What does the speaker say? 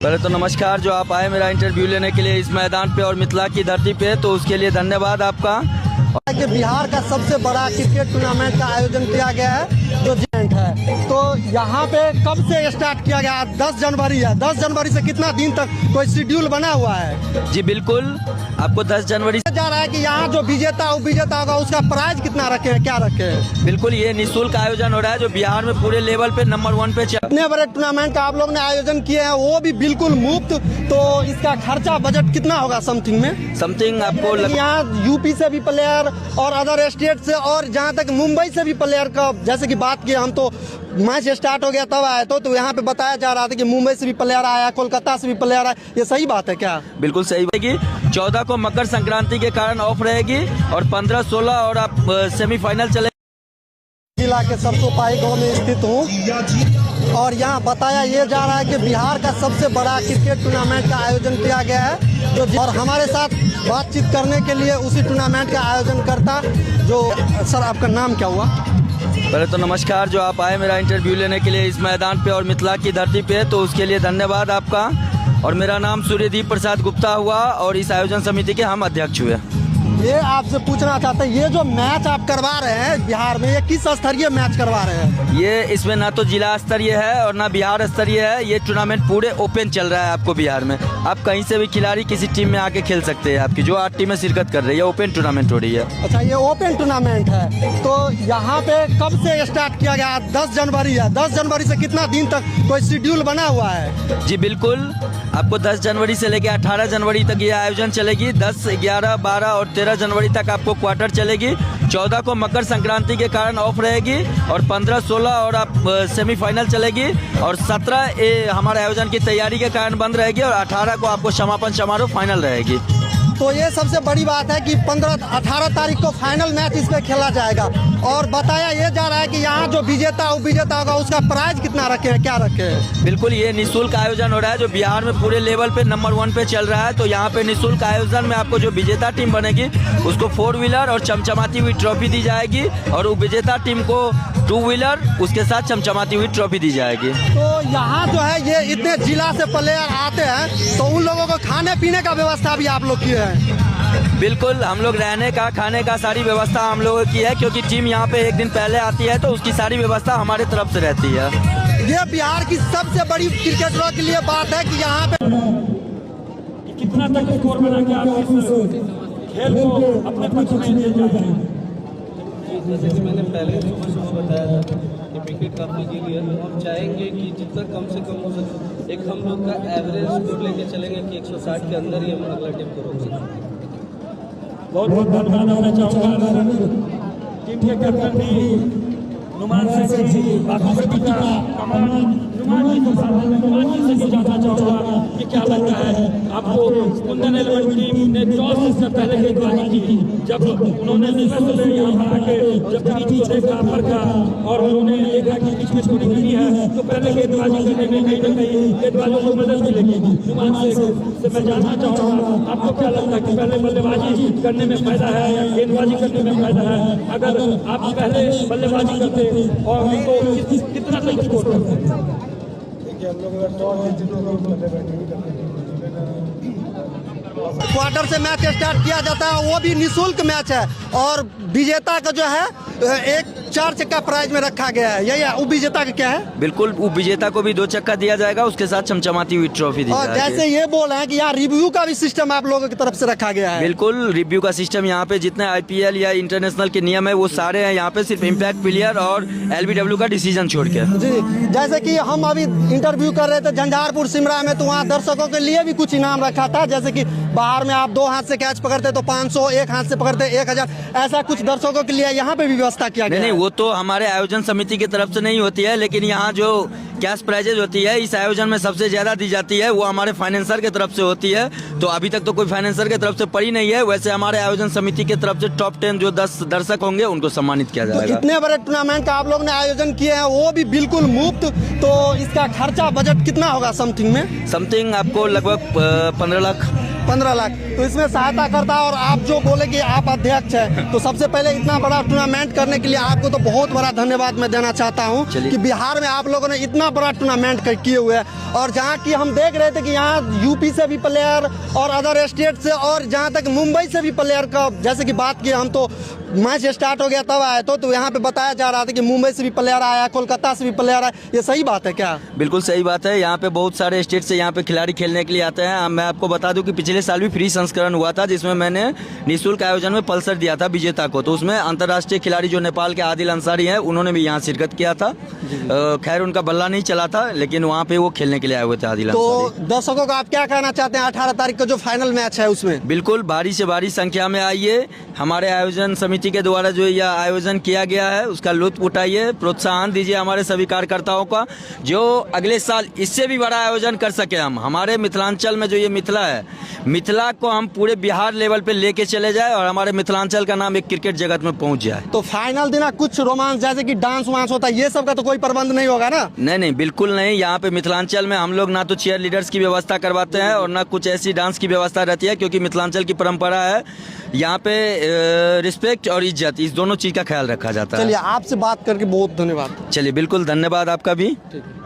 पहले तो नमस्कार, जो आप आए मेरा इंटरव्यू लेने के लिए इस मैदान पे और मिथिला की धरती पे, तो उसके लिए धन्यवाद आपका। कि बिहार का सबसे बड़ा क्रिकेट टूर्नामेंट का आयोजन किया गया है जो इवेंट है, तो यहाँ पे कब से स्टार्ट किया गया? 10 जनवरी है। 10 जनवरी से कितना दिन तक कोई शेड्यूल बना हुआ है? जी बिल्कुल, आपको 10 जनवरी से जा रहा है कि यहाँ जो विजेता उपविजेता होगा उसका प्राइज कितना रखे हैं, क्या रखे हैं? बिल्कुल, ये निःशुल्क आयोजन हो रहा है जो बिहार में पूरे लेवल पे नंबर 1 पे इतने बड़े टूर्नामेंट का आप लोग ने आयोजन किए हैं, वो भी बिल्कुल मुफ्त, तो इसका खर्चा बजट कितना होगा समथिंग में? समथिंग आपको यहाँ यूपी से भी प्लेयर और अदर स्टेट से और जहाँ तक मुंबई से भी प्लेयर का, जैसे कि बात की हम तो मैच स्टार्ट हो गया तब आए तो यहाँ पे बताया जा रहा था कि मुंबई से भी प्लेयर आया, कोलकाता से भी प्लेयर आया, ये सही बात है क्या? बिल्कुल सही रहेगी। 14 को मकर संक्रांति के कारण ऑफ रहेगी और 15, 16 और आप सेमीफाइनल चले। जिला के सरसोपाही गाँव में स्थित हूँ और यहाँ बताया ये जा रहा है कि बिहार का सबसे बड़ा क्रिकेट टूर्नामेंट का आयोजन किया गया है जो, और हमारे साथ बातचीत करने के लिए उसी टूर्नामेंट का आयोजन करता जो, सर आपका नाम क्या हुआ? पहले तो नमस्कार, जो आप आए मेरा इंटरव्यू लेने के लिए इस मैदान पे और मिथिला की धरती पे, तो उसके लिए धन्यवाद आपका। और मेरा नाम सूर्यदीप प्रसाद गुप्ता हुआ और इस आयोजन समिति के हम अध्यक्ष हुए। ये आपसे पूछना चाहते हैं, ये जो मैच आप करवा रहे हैं बिहार में, ये किस स्तरीय मैच करवा रहे हैं? ये इसमें ना तो जिला स्तरीय है और ना बिहार स्तरीय है, ये टूर्नामेंट पूरे ओपन चल रहा है। आपको बिहार में आप कहीं से भी खिलाड़ी किसी टीम में आके खेल सकते हैं। आपकी जो 8 टीमें शिरकत कर रही है, ओपन टूर्नामेंट हो रही है। अच्छा, ये ओपन टूर्नामेंट है, तो यहाँ पे कब से स्टार्ट किया गया? 10 जनवरी है। 10 जनवरी से कितना दिन तक कोई शेड्यूल बना हुआ है? जी बिल्कुल, आपको 10 जनवरी से लेकर 18 जनवरी तक ये आयोजन चलेगी। 10, 11, 12 और 13 जनवरी तक आपको क्वार्टर चलेगी। 14 को मकर संक्रांति के कारण ऑफ रहेगी और 15, 16 और आप सेमीफाइनल चलेगी और 17 हमारे आयोजन की तैयारी के कारण बंद रहेगी और 18 को आपको समापन समारोह फाइनल रहेगी। तो ये सबसे बड़ी बात है कि 18 तारीख को फाइनल मैच इस पे खेला जाएगा और बताया ये जा रहा है कि यहाँ जो विजेता उपविजेता होगा उसका प्राइज कितना रखे हैं, क्या रखे हैं? बिल्कुल, ये निःशुल्क आयोजन हो रहा है जो बिहार में पूरे लेवल पे नंबर 1 पे चल रहा है। तो यहाँ पे निःशुल्क आयोजन में आपको जो विजेता टीम बनेगी उसको 4 व्हीलर और चमचमाती हुई ट्रॉफी दी जाएगी और उपविजेता टीम को 2 व्हीलर उसके साथ चमचमाती हुई ट्रॉफी दी जाएगी। तो यहाँ जो है ये इतने जिला से प्लेयर आते हैं, तो उन लोगों को खाने पीने का व्यवस्था भी आप लोग किए हैं? बिल्कुल, हम लोग रहने का, खाने का सारी व्यवस्था हम लोगों की है, क्योंकि टीम यहाँ पे एक दिन पहले आती है तो उसकी सारी व्यवस्था हमारे तरफ से रहती है। ये बिहार की सबसे बड़ी क्रिकेटरों के लिए बात है कि यहाँ पे कितना तक स्कोर बना के आप इस खेल को अपने पक्ष में ले जाते हैं। जैसे कि मैंने पहले सुबह बताया था कि विकेट काफी गिरी है और चाहेंगे कि जितना कम से कम हो सके एक हम लोग का एवरेज स्कोर लेके चलेंगे कि 160 के अंदर ही हम अगला टीम को रोक सकें। बहुत बहुत धन्यवाद देना चाहूँगा टीम के कैप्टन भी नुमान सिंह जी, बाकी सभी का कमान नुमान जी के साथ नुमान जी से जानना चाहूँगा कि क्या लगता है आपको कुंदन 11 टीम ने टॉस से पहले गेंदबाजी की थी, जब उन्होंने से यहाँ पर आके जब बीच को देखा परखा और उन्होंने देखा कि बीच में थोड़ी गिरी है तो पहले गेंदबाजी करने में कहीं ना कहीं गेंदबाजों को मदद मिलेगी। नुमान से मैं जानना चाहूँगा आपको क्या लगता है कि पहले बल्लेबाजी करने में फायदा है या गेंदबाजी करने में फायदा है? अगर आप पहले बल्लेबाजी करते और उनको कितना तक स्कोर करते? क्वार्टर से मैच स्टार्ट किया जाता है, वो भी निःशुल्क मैच है और विजेता का जो है एक 4 चक्का प्राइज में रखा गया है। यही उपविजेता का क्या है? बिल्कुल, उपविजेता को भी 2 चक्का दिया जाएगा, उसके साथ चमचमाती हुई ट्रॉफी दी जाएगी। जैसे ये बोल रहे हैं कि यहाँ रिव्यू का भी सिस्टम आप लोगों की तरफ से रखा गया है? बिल्कुल, रिव्यू का सिस्टम यहाँ पे जितने IPL या इंटरनेशनल के नियम है वो सारे हैं यहाँ पे, सिर्फ इम्पैक्ट प्लेयर और LBW का डिसीजन छोड़ के। जी, जैसे कि हम अभी इंटरव्यू कर रहे थे झंझारपुर सिमरा में, तो वहाँ दर्शकों के लिए भी कुछ इनाम रखा था। जैसे कि बाहर में आप 2 हाथ से कैच पकड़ते तो 500, 1 हाथ से पकड़ते 1000, ऐसा कुछ दर्शकों के लिए यहाँ पे भी व्यवस्था किया गया है? नहीं, वो तो हमारे आयोजन समिति की तरफ से नहीं होती है, लेकिन यहाँ जो कैश प्राइजेज होती है इस आयोजन में सबसे ज्यादा दी जाती है वो हमारे फाइनेंसर की तरफ से होती है। तो अभी तक तो कोई फाइनेंसर की तरफ से पड़ी नहीं है। वैसे हमारे आयोजन समिति की तरफ से टॉप 10 जो 10 दर्शक होंगे उनको सम्मानित किया जाएगा। इतने बड़े टूर्नामेंट का आप लोग ने आयोजन किए हैं, वो भी बिल्कुल मुफ्त, तो इसका खर्चा बजट कितना होगा समथिंग में? समथिंग आपको लगभग 15 लाख 15 लाख। तो इसमें सहायता करता है। और आप जो बोले कि आप अध्यक्ष हैं, तो सबसे पहले इतना बड़ा टूर्नामेंट करने के लिए आपको तो बहुत बड़ा धन्यवाद मैं देना चाहता हूँ कि बिहार में आप लोगों ने इतना बड़ा टूर्नामेंट किए हुए हैं। और जहाँ की हम देख रहे थे कि यहाँ यूपी से भी प्लेयर और अदर स्टेट से, और जहाँ तक मुंबई से भी प्लेयर का जैसे कि बात की, हम तो मैच स्टार्ट हो गया तब आए तो यहाँ पे बताया जा रहा था कि मुंबई से भी प्लेयर आया, कोलकाता से भी प्लेयर आया। ये सही बात है क्या? बिल्कुल सही बात है। यहाँ पे बहुत सारे स्टेट से यहाँ पे खिलाड़ी खेलने के लिए आते हैं। मैं आपको बता दूं कि पिछले साल भी फ्री संस्करण हुआ था, जिसमें मैंने निःशुल्क आयोजन में पल्सर दिया था विजेता को। तो उसमें अंतर्राष्ट्रीय खिलाड़ी जो नेपाल के आदिल अंसारी हैं, उन्होंने भी यहाँ शिरकत किया था। खैर उनका बल्ला नहीं चला था, लेकिन वहाँ पे वो खेलने के लिए आए हुए थे आदिल तो अंसारी। दर्शकों को आप क्या कहना चाहते हैं 18 तारीख का जो फाइनल मैच है उसमें? बिल्कुल भारी से भारी संख्या में आइए। हमारे आयोजन समिति के द्वारा जो यह आयोजन किया गया है उसका लुत्फ उठाइए, प्रोत्साहन दीजिए हमारे सभी कार्यकर्ताओं का, जो अगले साल इससे भी बड़ा आयोजन कर सके। हम हमारे मिथिलांचल में जो ये मिथिला है, मिथिला को हम पूरे बिहार लेवल पे लेके चले जाए और हमारे मिथिलांचल का नाम एक क्रिकेट जगत में पहुंच जाए। तो फाइनल दिन कुछ रोमांस जैसे कि डांस वांस होता है, ये सब का तो कोई प्रबंध नहीं होगा ना? नहीं, बिल्कुल नहीं। यहाँ पे मिथिलांचल में हम लोग ना तो चीयर लीडर्स की व्यवस्था करवाते हैं और ना कुछ ऐसी डांस की व्यवस्था रहती है, क्योंकि मिथिलांचल की परंपरा है यहाँ पे रिस्पेक्ट और इज्जत, इस दोनों चीज का ख्याल रखा जाता है। चलिए, आपसे बात करके बहुत धन्यवाद। चलिए, बिल्कुल धन्यवाद आपका भी। ठीक है।